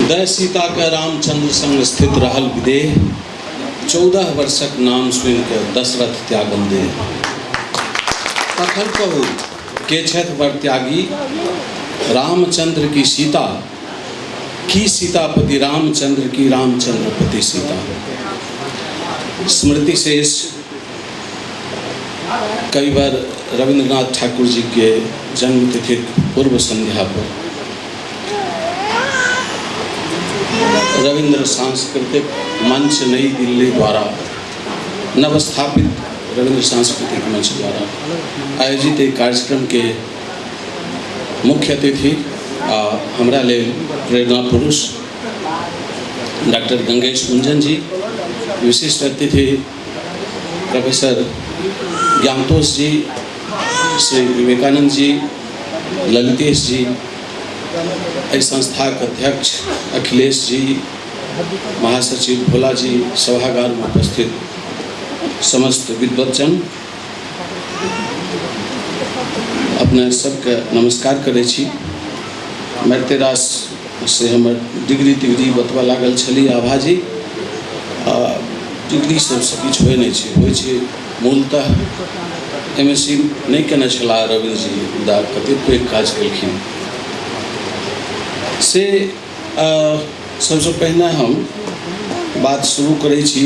उदय सीता के रामचंद्र संग स्थित रहल विदेह, 14 वर्षक नाम सुनि के दशरथ त्यागन दे। तखन कहू के छथि वर त्यागी, रामचंद्र की सीता की सीतापति रामचंद्र की रामचंद्रपति सीता। स्मृति शेष कविवर रविंद्रनाथ ठाकुर जी के जन्मतिथि पूर्व संध्या पर रविंद्र सांस्कृतिक मंच नई दिल्ली द्वारा नवस्थापित रविंद्र सांस्कृतिक मंच द्वारा आयोजित एक कार्यक्रम के मुख्य अतिथि हमरा ले प्रेरणा पुरुष डॉक्टर गंगेश कुंजन जी, विशिष्ट अतिथि प्रोफेसर ज्ञानतोष जी, श्री विवेकानंद जी, ललितेश जी, इस संस्था के अध्यक्ष अखिलेश जी, महासचिव भोला जी, सभागार में उपस्थित समस्त विद्वतजन, अपने सबके नमस्कार करे छी। मैतेरास से हमर डिग्री तिग्री बतवा लागल छली आभाजी, डिग्री सबसे किछु होइ नहीं छै, होइ छै मूलतः MSc नहीं केने छला रविंद्र जी, मुदा कतेक पैघ काज केलखिन से सबसे पहिने हम बात शुरू करै छी।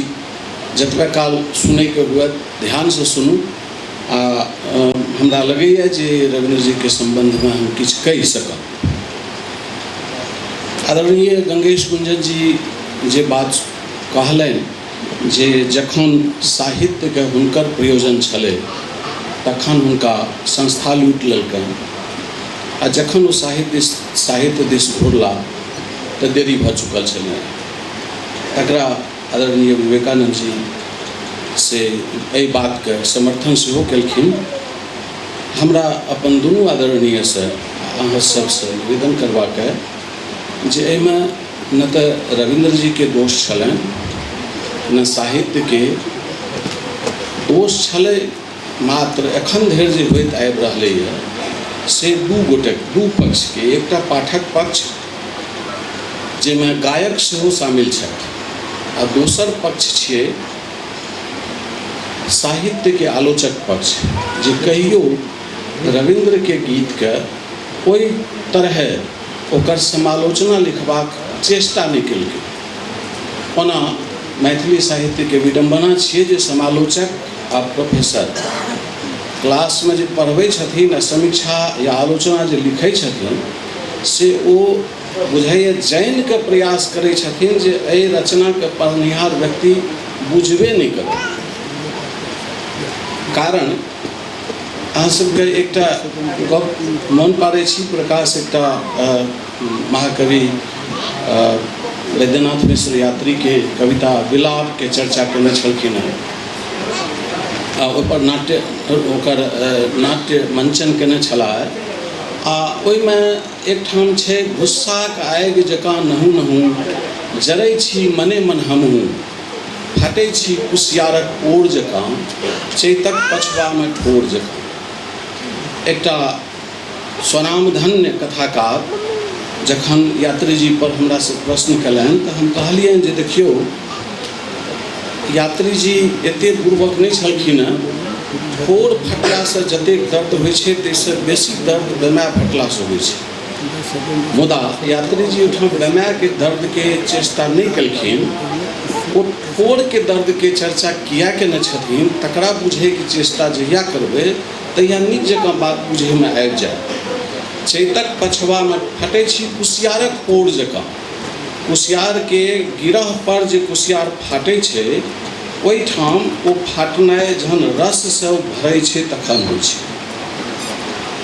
जतबा काल सुनै के हुए ध्यान से सुनू। हमरा लगैए जे रविंद्र जी के संबंध में हम किछु कहि सकब। आदरणीय गंगेश कुंजन जी जे बात कहलनि जे जखन साहित्य के हुनकर प्रयोजन छलै तखन हुनका संस्था लूटि लेलकनि, आ जखन वो साहित्य दिस घुरला तो देरी भ चुकल छलै। तकरा आदरणीय विवेकानंद जी से एहि बात के समर्थन सेहो केलखिन। हमरा अपन दुनू आदरणीय से अहाँ सबसे निवेदन करबाक है जे एहिमे न तो रविंद्र जी के दोष छलनि न साहित्य के दोष छलै, मात्र एखन धरि जे होइत आबि रहलैए से दू पक्ष के, एकटा पाठक पक्ष जेमे गायक सेहो शामिल छथि, आ दोसर पक्ष छियै साहित्य के आलोचक पक्ष जे कहियो रविंद्र के गीत के ओहि तरह ओकर समालोचना लिखबाक चेष्टा नहीं केलकै। ओना मैथिली साहित्य के विडंबना छियै जे समालोचक आ प्रोफेसर क्लास में जो पढ़बै छथिन, समीक्षा या आलोचना जो लिखै छथिन से ओ बुझाइए जानि के प्रयास करै छथिन जे एहि रचना के पढ़निहार व्यक्ति बुझबे नहीं करे। कारण अहाँ सबके एकटा गप मन पारै छी, प्रकाश एकटा महाकवि वैद्यनाथ मिश्र यात्री के कविता विलाप के चर्चा केने छलखिन हेँ, ओपर नाट्य मंचन केने छलाह। आ ओहिमे एकठाम छै गुस्साक आगि जकाँ नहू नहू जरै छी मने मन हमहूँ, फटै छी कुसियारक ओर जकाँ चैतक पछवा में ठोर जकाँ। एकटा स्वनामधन्य कथाकार जखन यात्री जी पर हमरा से प्रश्न कयलनि तऽ हम कहलियनि जे देखियौ यात्री जी एते पूर्वक नहीं छलखिन हेँ, ठोर फटला से जतेक दर्द होइ छै ताहिसँ बेसी दर्द बेमाय फटला से होइ छै। मुदा यात्री जी ओहिठाम बेमाय के दर्द के चेष्टा नहीं केलखिन, ओ ठोर के दर्द के चर्चा किया केने छथिन तकरा बुझे के चेष्टा जहिया करबै तहिया नीक जकाँ बात बुझे में आबि जाए। चैतक पछवा में फटै छी कुसियारक ओर जकाँ, कुसियार के गिरह पर जे कुसियार फाटै छै ओहिठाम ओ फाटनाइ जहन रस से भरै छै तखन होइ छै।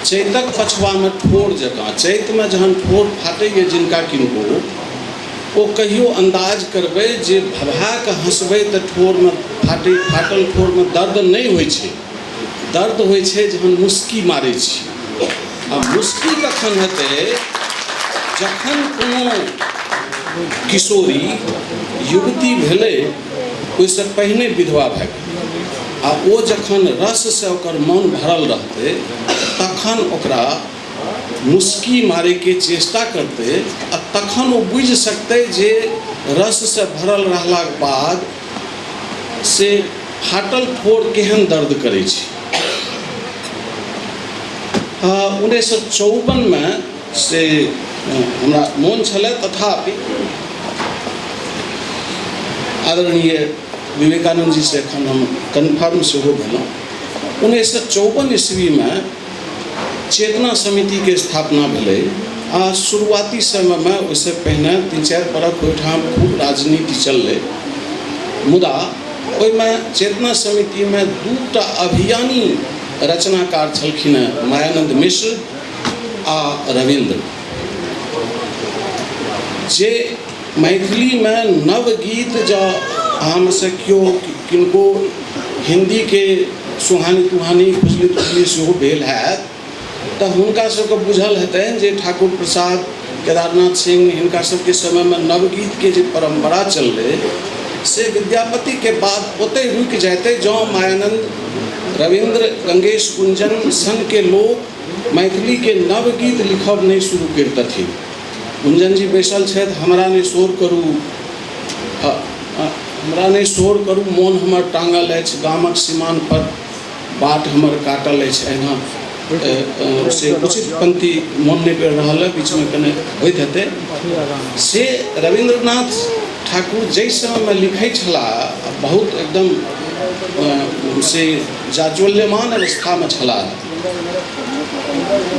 चैतक पछवा में ठोर जकाँ, चैत में जहन ठोर फाटैए जिनका किनको, ओ कहियो अंदाज करबै जे भभा के हंसबै तऽ ठोर में फाटल ठोर में दर्द नहीं होइ छै, दर्द होइ छै जहन मुस्की मारै छी। आ मुस्की कखन हेतै जखन कोनो किशोरी युवती भेलै ओहिसँ पहिने विधवा भए गेल, आ ओ जखन रस से ओकर मन भरल रहतै तखन ओकरा मुस्की मारे के चेष्टा करते आ तखन वो बुझि सकतै जे रस से भरल रहलाक बाद से फाटल फोड़ केहन दर्द करै छै। 1954 में से हमरा मोन छलै, तथापि आदरणीय विवेकानंद जी से एखन हम कन्फर्म सेहो भेलहुँ। 1954 ईस्वी में चेतना समिति के स्थापना भेलै आ शुरुआती समय में ओहिसँ पहिने 3-4 बरख ओहिठाम खूब राजनीति चललै, मुदा ओहिमे चेतना समिति में 2टा अभियानी रचनाकार छलखिन हेँ, मायानंद मिश्र आ रविन्द्र, जे मैथिली में नवगीत जँ अहाँ से केओ किनको हिंदी के सुहानी तुहानी खुजली तुजली सेहो भेल हैत तऽ हुनका सबके बुझल हेतनि जे ठाकुर प्रसाद, केदारनाथ सिंह, हिनका सबके समय में नवगीत के जे परंपरा चललै से विद्यापति के बाद ओतै रुकि जाते जँ मायानंद, रविन्द्र, गंगेश कुंजन सन के लोग मैथिली के नवगीत लिखब नहीं शुरू करतथिन। कुंजन जी बैसल छथि, हमरा नहीं शोर करू, हमरा नहीं शोर करू, मोन हमर टांगल अछि, गामक सीमान पर बाट हमर काटल अछि, एना से उचित पंक्ति मोन नहीं पड़ि रहल है, बीच में कने होइत हेतै। से रविन्द्रनाथ ठाकुर जाहि समय में लिखै छलाह बहुत एकदम से जाज्वल्यमान अवस्था में छलाह।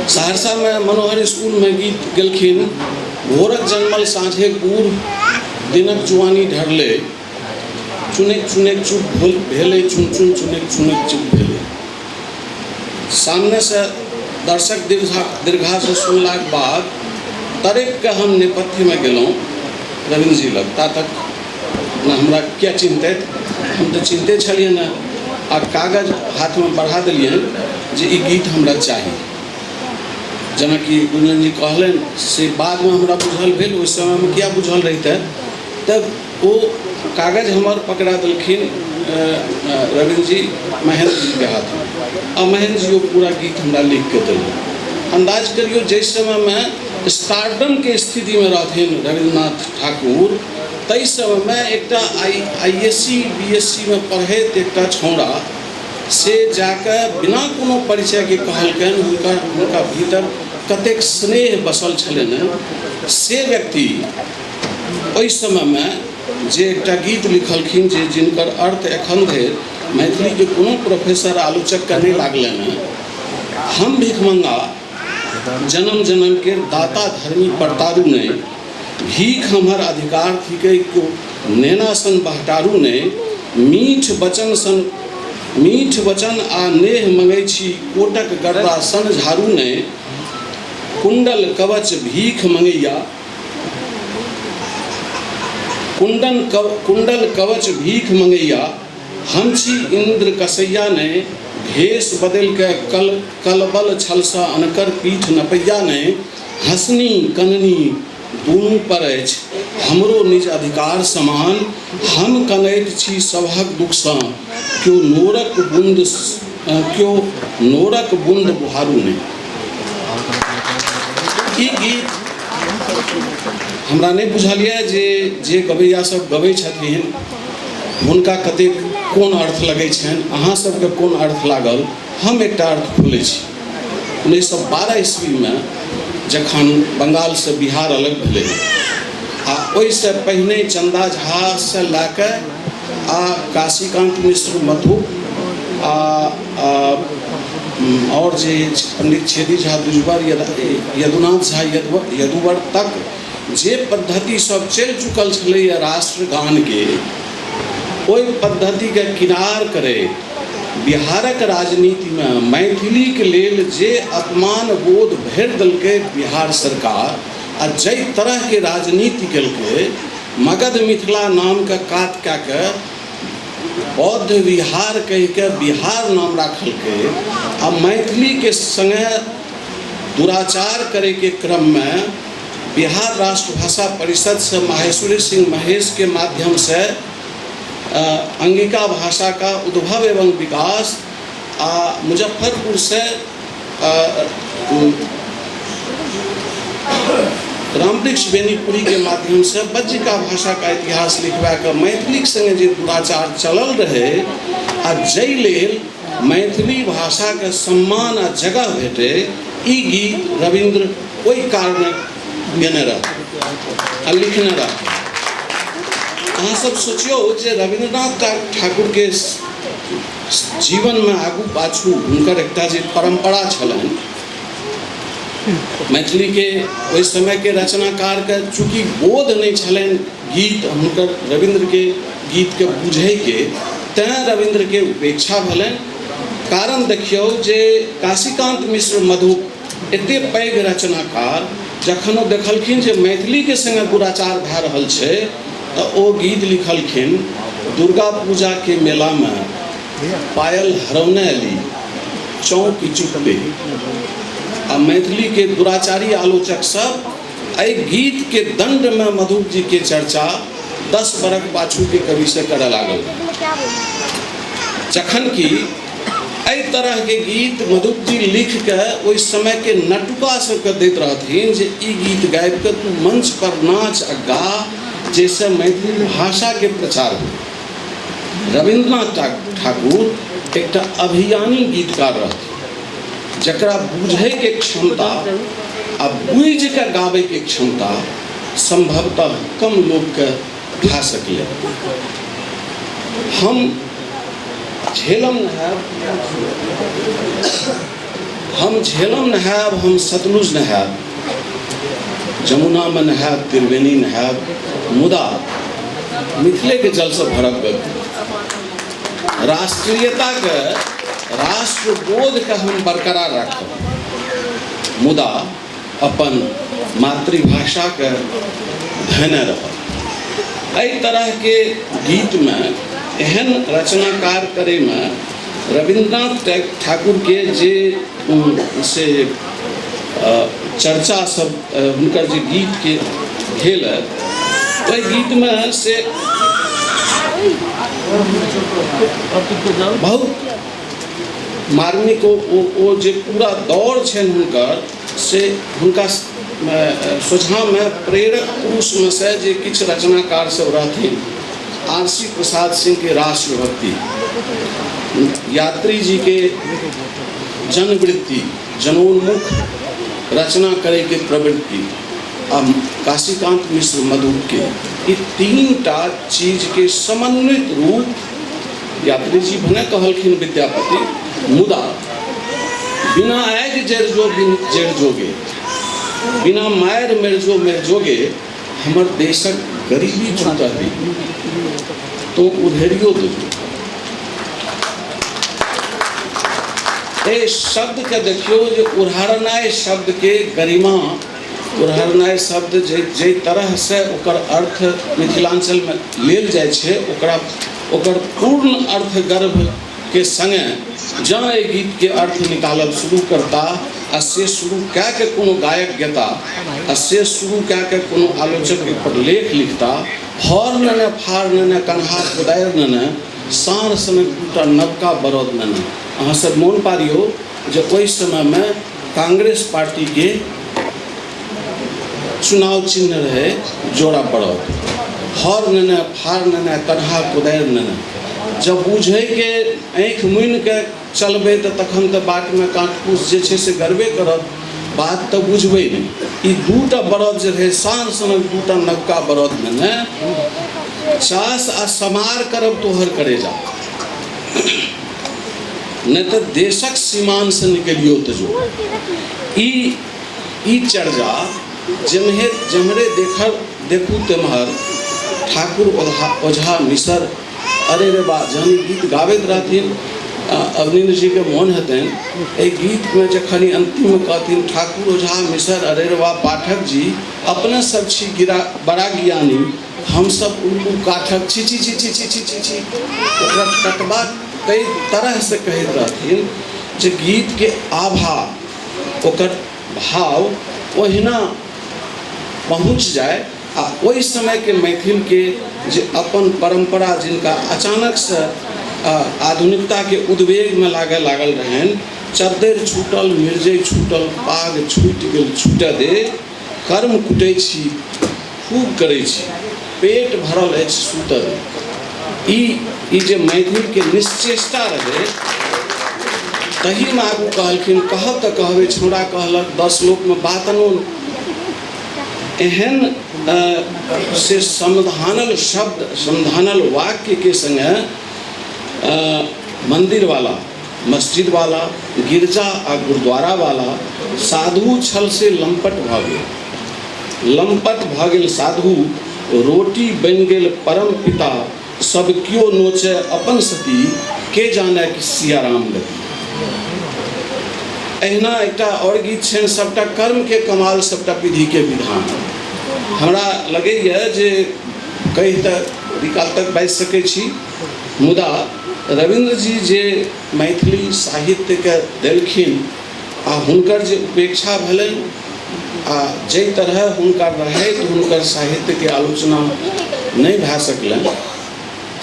सहरसा में मनोहर स्कूल में गीत गेलखिन, भोरक जन्मल साँझे गुर, दिनक जुआनी ढरले, चुनैक चुनैक चुप भेलै, चुन चुन चुनैक चुनैक चुप भेलै। सामने से दर्शक दीर्घा से सुनलाक बाद तरेक के हम नेपथ्य में गेलहुँ रविन्द्र जी लग, ता तक ना हमरा क्या चिंतित, हम तो चिंते छलिए ना, आ कागज हाथ में बढ़ा दिलिए जे ई गीत हमरा चाहिए। जेना कि गुंजन जी कहलन से बाद में हमरा बुझल भेल, उस समय में क्या बुझल रहिते, तब वो कागज हमार पकड़ा दिलखिन रविन्द्र जी महेंद्र जी के हाथ में, और महेंद्र जी वो पूरा गीत हमरा लिख के दिल। अंदाज करियो जिस समय में स्टारडम के स्थिति में रहथिन रविन्द्रनाथ ठाकुर, तई समय में एकटा ISc BSc में पढ़ैत एकटा छौड़ा से जाके बिना कोनो परिचय के कहलकन हुनका भीतर कतेक स्नेह बसल छलनि। से व्यक्ति ओहि समय में जे एकटा गीत लिखलखिन जे जिनकर अर्थ एखन धरि मैथिली के कोनो प्रोफेसर आलोचक के नहीं लागलनि, हम भिखमंगा जन्म जन्म के दाता धर्मी परतारू ने, भीख हमर अधिकार थिकै को नेना सन बहटारू ने, मीठ वचन आ नेह मंगै छी कोटक गर्दा सन झारू ने, कुंडल कवच भीख मंगैया, कुंडल कवच भीख मंगैया, हम छी इंद्र कसैया ने, भेष बदल के कलबल छलसा अनकर पीठ नपैया ने, हंसनी कननी दूनू पर अछि हमरो निज अधिकार समान, हम कनैत छी सभक दुखसँ क्यों नोरक बूंद बुहारू ने। ई गीत हमरा नहीं बुझलिए जे गवैया सब गबै छथिन हुनका कतेक कोन अर्थ लगै छनि, अहाँ सबके कोन अर्थ लागल। हम एकटा अर्थ खोलै छी। 1912 ईस्वी में जखन बंगाल से बिहार अलग भेलै आ ओहिसँ पहिने चंदा झा से लैके आ काशीकांत मिश्र मधु और जे पंडित छेदी झा दुजबर, यदुनाथ झा यदुवर तक जे पद्धति सब चलि चुकल छलैया राष्ट्रगान के, ओहि पद्धति के किनार करे बिहारक राजनीति में मैथिली के लेल जे अपमान बोध भरि देलकै बिहार सरकार, आ जै तरह के राजनीति केलकै, मगध मिथिला नाम के काट कऽ के बौद्ध विहार कहि के बिहार नाम राखलकै, आ मैथिली के संगे दुराचार करे के क्रम में बिहार राष्ट्रभाषा परिषद से माहेश्वरी सिंह महेश के माध्यम से अंगिका भाषा का उद्भव एवं विकास, मुजफ्फरपुर से रामवृक्ष बेनीपुरी के माध्यम से बज्जिका भाषा का इतिहास लिखवा के मैथिली संगे जे दुराचार चलल रहे आ जै लेल मैथिली भाषा के सम्मान आ जगह भेटे ई गीत रविंद्र ओहि कारण गेने रह आ लिखने रह। अहाँ सब सोचियो जे रविंद्रनाथ ठाकुर के जीवन में आगू पाछू हुनकर एकटा जे परंपरा छलनि मैथिली के ओहि समय के रचनाकार के चूँकि बोध नहीं छलनि गीत हुनकर रविंद्र के गीत के बुझे के तें रविंद्र के उपेक्षा भेलनि। कारण देखियौ जे काशीकांत मिश्र मधु एते पैघ रचनाकार जखन ओ देखलखिन जे मैथिली के संगे दुराचार भए रहल छै तऽ ओ गीत लिखलखिन दुर्गा पूजा के मेला में पायल हरौने अली चौक चुपे आ मैथिली के दुराचारी आलोचक सब एहि गीत के दंड में मधु जी के चर्चा 10 बरख पाछू के कवि से करे लागल। जखन कि एहि तरह के गीत मधु जी लिख के ओहि समय के नटुका सबके दैत रहथिन जे ई गीत गाबि के तू मंच पर नाच आ गा जैसे मैथिली भाषा के प्रचार हो। रविंद्रनाथ ठाकुर एक अभियानी गीतकार रहथिन जकरा बुझे के क्षमता आ बुझ के गावे के क्षमता संभवतः कम लोग के भा सकिए। हम झेलम नहायब हम सतलुज नहायब जमुना में नहायब त्रिवेणी नहायब मुदा मिथिले के जल से भरब राष्ट्रीयता के राष्ट्रबोध के हम बरकरार रखब मुदा अपन मातृभाषा के धने रहब। एहि तरह के गीत में एहन रचनाकार करे में रविंद्रनाथ ठाकुर के जे से चर्चा सब हुनकर जे गीत के भेल ओहि गीत में से बहुत मार्मिक ओ जे पूरा दौर छनि हुनकर से हुनका सोझा में प्रेरक पुरुष में से जे किछु रचनाकार सब रहथिन आरसी प्रसाद सिंह के राष्ट्रभक्ति यात्री जी के जनवृत्ति जनोन्मुख रचना करे के प्रवृत्ति आ काशीकांत मिश्र मधु के ई 3टा चीज के समन्वित रूप यात्री जी भने कहलखिन विद्यापति मुदा बिना आग जड़ जोगे बिना मायर मेर जोगे हमर देशक गरीबी छूटही तो उधेरियो दो। ए शब्द के देखियो जे उदाहरणाय शब्द के गरिमा उदाहरणाय शब्द जे तरह से ओकर अर्थ मिथिलांचल में लेल जाय छै ओकर पूर्ण अर्थ गर्भ के संगे जहाँ ए गीत के अर्थ निकालब शुरू करता आ से शुरू कए के कोनो गायक गेता आ से शुरू कए के कोनो आलोचक पर लेख लिखता हर नने फार नने कन्हा खुदायर नने सार सनक दूटा नवका बरद नने। अहाँ सब मोन पारियो जे ओहि समय में कांग्रेस पार्टी के चुनाव चिन्ह रहे जोड़ा बरद हर नने फार नने कन्हा खुदायर नने। जब बुझे के आँख मुनि के चलबे तो तखन तो बाट में कांटकूस जे छै से गरबे करत बात तो बुझबे नहीं। ई दूटा बरद जे रहे शान सनक दूटा नवका बरद में ने चास आ समार करब तोहर करे जा नहीं तो देशक सीमान से निकलियो तो जो ई चर्चा जमरे देखू तेमहर ठाकुर ओझा मिसर अरे रे बा जहन गीत गाबैत रहथिन अवनीन्द्र जी के मोन हेतनि एहि गीत में जखन अंतिम कहथिन ठाकुर ओझा मिसर अरे रे बा पाठक जी अपने सब छी गिरा बड़ा ज्ञानी हम सब उल्लू काठक छी छी छी छी छी छी छी छी ओकरा कटबा कई तरह से कहैत रहथिन जे गीत के आभा ओकर भाव ओहिना पहुँच जाए आ ओहि समय के मैथिल के जे अपन परंपरा जिनका अचानक से आधुनिकता के उद्वेग में लागल रहन चद्दर छूटल मिर्जय छूटल पाग छूट गेल छूट दे कर्म कुटै छी, खूब करै छी, पेट भरल अछि सुतल। ई जे मैथिलके निश्चेष्टा रहै, तहीमे आगू कहलखिन कहब तऽ कहबै छौड़ा कहलक 10 लोकमे बात अनोन। एहन से समधानल शब्द, समधानल वाक्य के संगे मंदिर वाला, मस्जिद वाला, गिरजा आ गुरुद्वारा वाला साधु छल से लंपट भऽ गेल। लंपट भऽ गेल साधु, रोटी बनि गेल परम पिता, सब कियो नोचे अपन सती, के जाने कि सियाराम गति। एहिना एकटा और गीत छनि, सबटा कर्म के कमाल, सबटा विधि के विधान। हमरा लगैए जे कहि तऽ काल तक बाजि सकै छी, मुदा रविन्द्र जी जे मैथिली साहित्यके देलखिन आ हुनकर जे उपेक्षा भेलनि आ जाहि तरह हुनकर रहैत हुनकर साहित्यके आलोचना नहि भए सकलनि,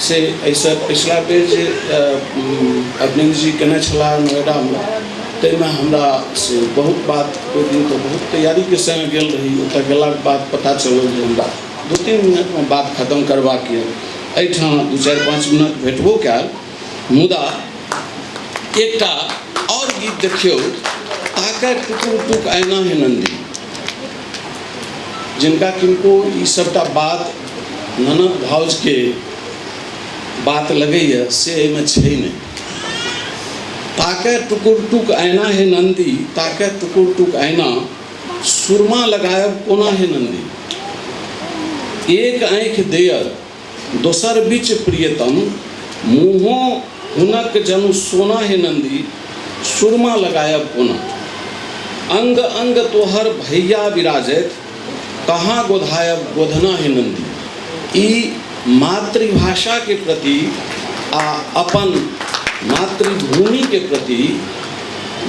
से एहिसँ पिछला बेर जे अवनीन्द्र जी केने छलाह नोएडामे, ताहिमे हमरा से बहुत बात, ओहि दिन तऽ बहुत तैयारीके संग गेल रही, ओतऽ गेलाके बाद पता चलल जे हमरा 2-3 मिनटमे बात खत्म करबाक यऽ। एहिठाम 2-4-5 मिनट भेटबो कयल, मुदा एकटा और गीत देखियौ, ताके टुकुर टुक आइना हे नन्दी, जिनका किनको ई सबटा बात ननद भाउजके बात लगैए से एहिमे छै नहि। ताके टुकुर टुक आइना हे नन्दी, ताके टुकुर टुक आइना, सुरमा लगायब कोना हे नन्दी। एक आँखि देयर दोसर बीच प्रियतम, मुँहो हुनक जनु सोना हे नन्दी, सुरमा लगायब कोना। अंग अंग तोहर भैया विराजत, कहाँ गोधायब गोधना हे नन्दी। ई मातृभाषा के प्रति आ अपन मातृभूमि के प्रति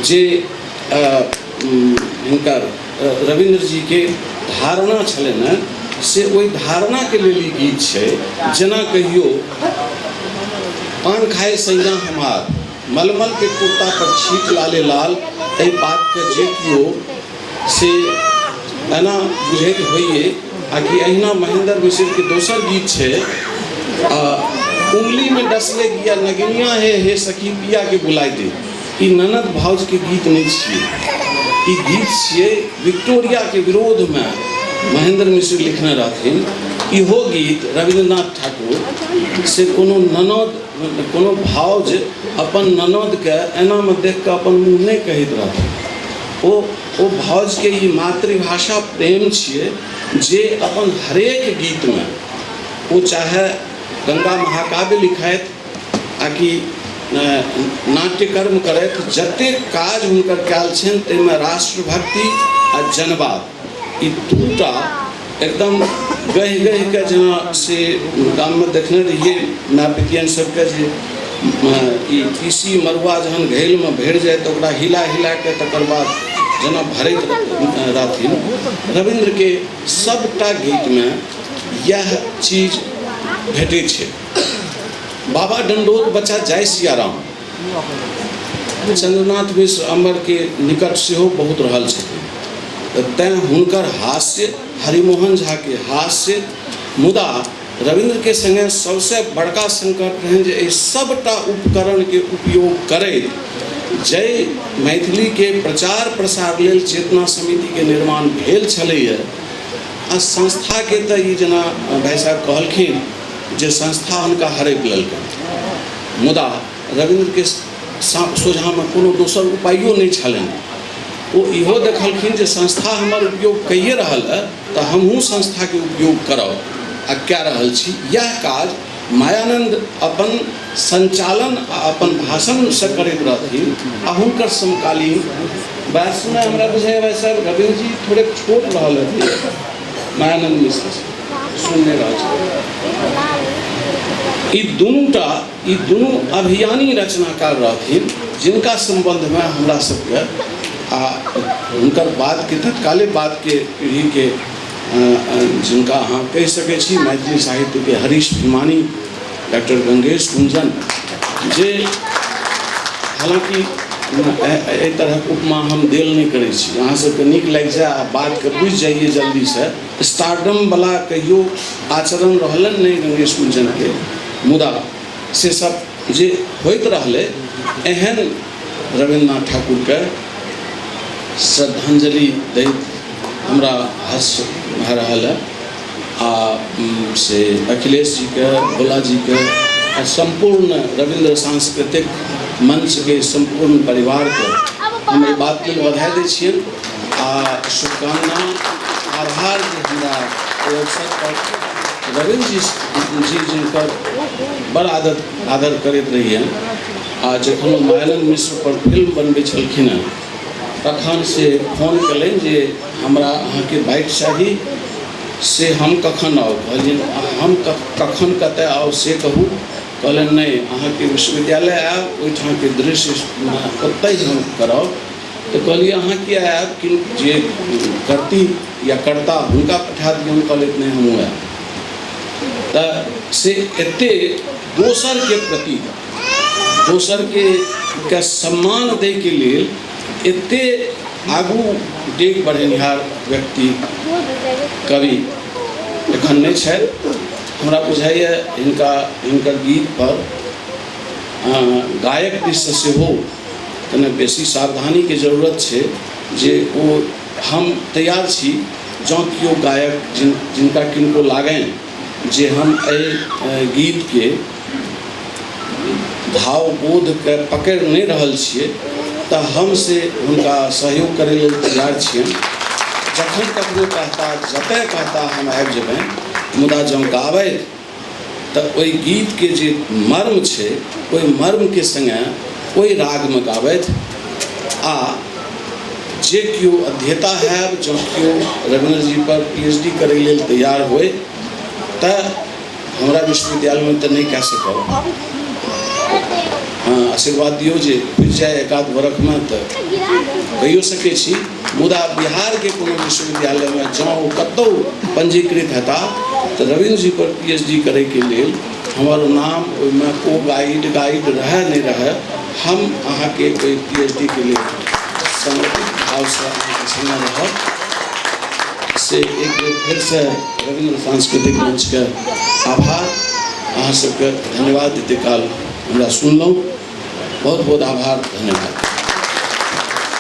जे हिनकर रविन्द्र जी के धारणा छलनि, से ओहि धारणा के लेल ई गीत छै। जेना कहियो पान खाए सैया हमार, मलमल के कुर्ता पर छीट लाले लाल, एहि बात के जे कियो से एना बुझैत होइए। आ कि अहिना महेंद्र मिश्र के दोसर गीत छै, उंगली में डसले गिया नगिनिया हे सखी पिया के बुलाइ दे। ई ननद भाउज के गीत नहीं छियै, ई गीत छियै विक्टोरिया के विरोध में महेंद्र मिश्र लिखने रहथिन। इहो गीत रविन्द्रनाथ ठाकुर से कोनो ननद, कोनो भाउज अपन ननद के एना में देख के अपन मुँह नहीं कहैत रहथिन। ओ भाउज के ई मातृभाषा प्रेम छियै जे अपन हरेक गीत में, वो चाहे गंगा महाकाव्य लिखैत आ कि नाट्यकर्म करैत, जतेक काज हुनकर कयल छनि ताहिमे राष्ट्रभक्ति आ जनवाद, ई दूटा एकदम गहि गहि के जेना से गाम में देखने रहिए माय पितियन सबके जे ई तीसी मरुआ जहन घेल में भरि जाए तऽ ओकरा हिला हिला के तकर बाद जेना भरैत रहथिन। रविन्द्र के सबटा गीत में यह चीज भेटै छै। बाबा डंडोत बच्चा जय सियाराम चंद्रनाथ मिश्र अम्बर के निकट सेहो बहुत रहल छथिन, तैं हुनकर हास्य, हरिमोहन झा के हास्य, मुदा रविन्द्र के संगे सबसे बड़का संकट रहनि जे एहि सबटा उपकरण के उपयोग करैत जय मैथिली के प्रचार प्रसार लेल चेतना समिति के निर्माण भेल छलैए। आ संस्था के तऽ ई जेना भाई साहब कहलखिन जे संस्था हुनका हरैप लेलकनि, मुदा रविन्द्र के सोझा में कोनो दोसर उपायो नहीं छलनि। ओ इहो देखलखिन जे संस्था हमर उपयोग कैये रहल है तऽ हमहूँ संस्था के उपयोग करब आ कए रहल छी। यह काज मायानंद अपन संचालन आ अपन भाषण से करैत रहथिन आ हुनकर समकालीन बात सुना हमरा बुझाइए भाई साहब रविन्द्र जी थोड़े छोट रहल हथिन मायानंद मिश्र सुनने ई दुनू अभियानी रचनाकार रहथिन, जिनका संबंध में हमरा सबके आ हुनकर बाद के तत्काले बाद के पीढ़ी के जिनका अहाँ कहि सकै छी मैथिली साहित्य के हरीश भीमानी, डॉक्टर गंगेश कुंजन, जे हालांकि एहि तरहक उपमा हम देल नहीं करै छी, अहाँ सबके नीक लागि जाए आ बातके बुझि जाइए जल्दी से। स्टारडम वाला कहियो आचरण रहलन नहीं गणेश गुंजन के, मुदा से सब जे होइत रहलै, एहन रविन्द्रनाथ ठाकुर के श्रद्धांजलि दैत हमरा हर्ष भऽ रहल है। आ से अखिलेश जी के, भोला जी के आ संपूर्ण रविन्द्र सांस्कृतिक मंच के संपूर्ण परिवार के हम एहि बात लेल बधाई दै छियनि आ शुभकामना, आभार जे हमरा एहि अवसर पर रविन्द्र जी जिनकर बड़ आदर करैत रहियनि। आ जखन ओ मायानन्द मिश्र पर फिल्म बनबै छलखिन हेँ तखन से फोन कयलनि जे हमरा अहाँके बाइक चाही, से हम कखन आउ? कहलियनि हम कखन कतऽ आउ से कहू। कहलनि नहीं, अहाँके विश्वविद्यालय आयब, ओहिठाम के दृश्य ओतहि हम करब। तो कहलिए अहाँ किया आयब, कि जे करती या करता हुनका पठा दियौन। कहलथि नहीं हमहूँ आयब। तऽ से एते दोसर के प्रति, दोसर के सम्मान दै के लेल एते आगू डेग बढ़ेनिहार व्यक्ति कवि एखन नहीं छथि। हमरा बुझाइए हिनकर गीत पर गायक दिस से सेहो कने बेसी सावधानी के जरूरत छै, जे ओ हम तैयार छी जँ किओ गायक जिनका किनको लागनि जे हम एहि गीत के भावबोध के पकड़ि नहीं रहल छियै, तऽ हम से हुनका सहयोग करै लेल तैयार छियनि। जखन ककरो कहता, जतय कहता हम आबि जेबनि। मुदा जँ गाबै तऽ ओहि गीत के जे मर्म छै, ओहि मर्म के संगे ओहि राग में गाबथि। आ जे किओ अध्येता हैब, जँ किओ रविन्द्र जी पर PhD करै लेल तैयार होय, तऽ हमरा विश्वविद्यालय में तऽ नहीं कऽ सकब। हाँ, आशीर्वाद दियौ जे बुझि जाए एकाध बरख में तऽ कहियो सकै छी। मुदा बिहार के कोनो विश्वविद्यालय में जँ ओ कतौ पंजीकृत हेता तऽ रविन्द्र जी पर PhD करे के लेल हमर नाम ओहिमे को गाइड रहे नहीं रहे, हम अहाँ के कोई PhD के लिए समर्पित भाव से अहाँके संगे रहब। से एक बेर फिर से रविन्द्र सांस्कृतिक मंच के आभार, अहाँ सबके धन्यवाद देते काल हमरा सुनलहुँ। बहुत बहुत आभार, धन्यवाद।